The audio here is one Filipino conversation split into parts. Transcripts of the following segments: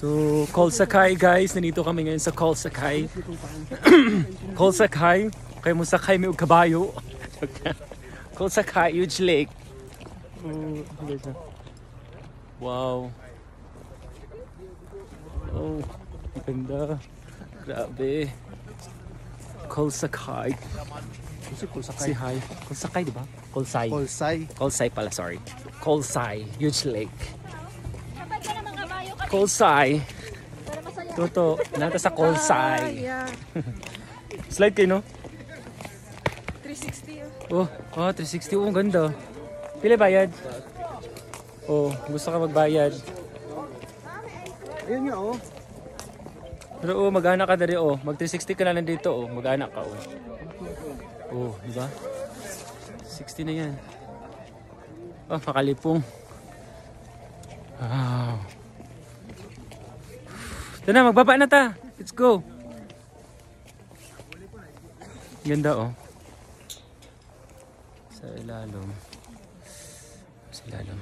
So, Khol Sakay guys, nandito kami ngayon sa Khol Sakay. Khol Sakay, kaya mo sakay may kabayo. Khol Sakay, huge lake. Wow. Oh, ganda. Grabe. Khol Sakay. Si hi. Khol Sakay, di ba? Khol Sai. Khol Sai pala, sorry. Khol Sai, huge lake. Khol Sai. Toto, nata sa Khol Sai. Slide kayo, no? 360. Oh, 360. Oh, ang ganda. Pila bayad? Oh, gusto ka magbayad? Ayun nga, oh. Pero oh, mag-anak ka na rin, oh. Mag 360 ka na nandito, oh. Mag-anak ka, oh. Oh, di ba? 60 na yan. Oh, makalipong. Wow. Ito na, magbaba na ta. Let's go. Ganda, oh. Sa ilalim. Sa ilalim.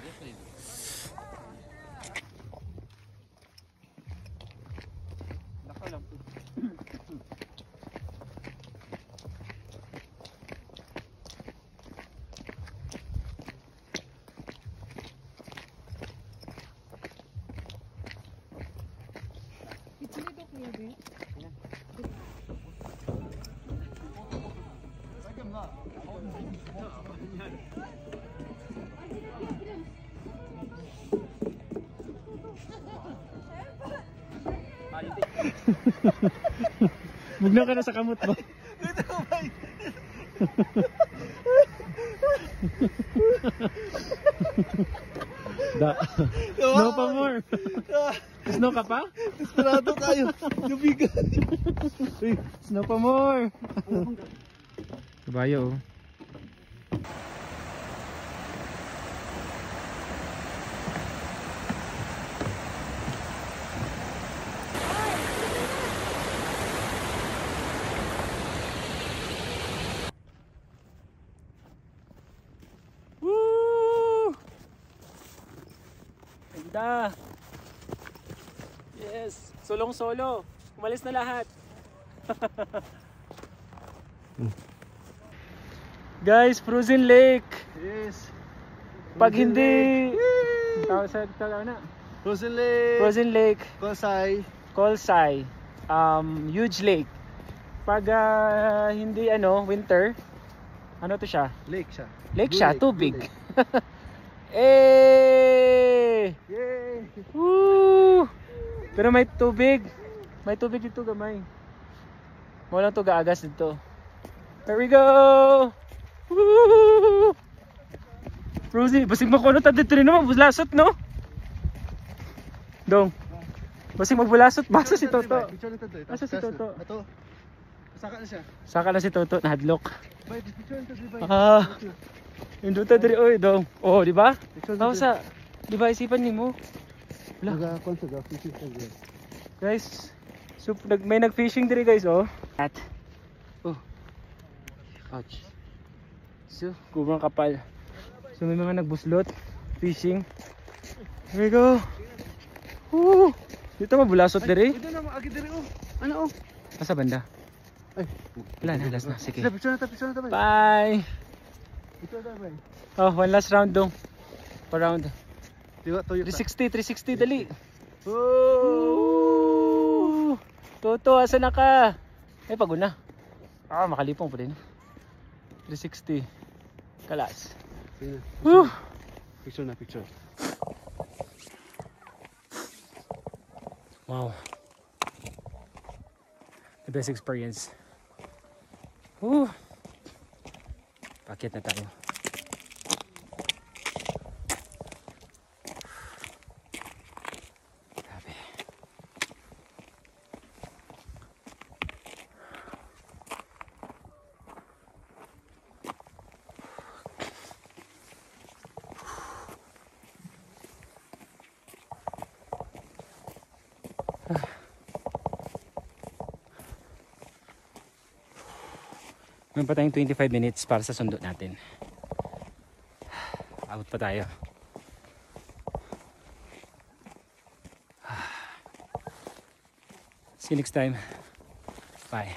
Bugna ka na sa kamot ba? Da. Snow pa more. Snow ka pa? Desperado tayo. Lubigan. Snow pa more. Kabayo, oh. Ganda. Yes, solong solo. Umalis na lahat. Guys, frozen lake. Yes. Pag hindi Frozen Lake. Frozen lake, Khol Sai. Khol Sai. Huge lake. Pag hindi winter, ano to siya? Lake siya. Lake siya, Blue tubig. Lake. Eh! Yay! Woo! Pero may tubig. May tubig dito gamay. Wala to gaagas dito. Here we go! Woo! Rosie, basig mo ko ta dito rin naman, bulasot no? Dong. Basig magbulasot, basa si Toto. Basa si Toto. Ito. Saka na siya. Saka na si Toto, nahadlok. Bay, picture nito si Bay. Yung duta diri oy, dong. Oh, di ba? Sa, di ba isipan nimo? Wala. Guys, so may nag-fishing diri guys, oh. At oh. Ouch. So, kubrang kapal. So may mga nagbuslot, fishing. Here we go. Woo! Dito mabulasot diri. Ito na maagi diri oh. Ano oh? Nasa banda. Ay, wala na, last na. Sige. picture na ta, Bay. Bye. Ito na, Bay. Oh, one last round dong. Pa round. Diba, toyo. 360, dali. Oh! Toto, asa na ka? Ay, pagod na. Makalipong pa din. 360. Kalas. Sige na. Woo! Picture. Wow. The best experience. Woo! Paket na tayo. Grabe. Meron pa tayong 25 minutes para sa sundo natin. Out pa tayo. See you next time. Bye.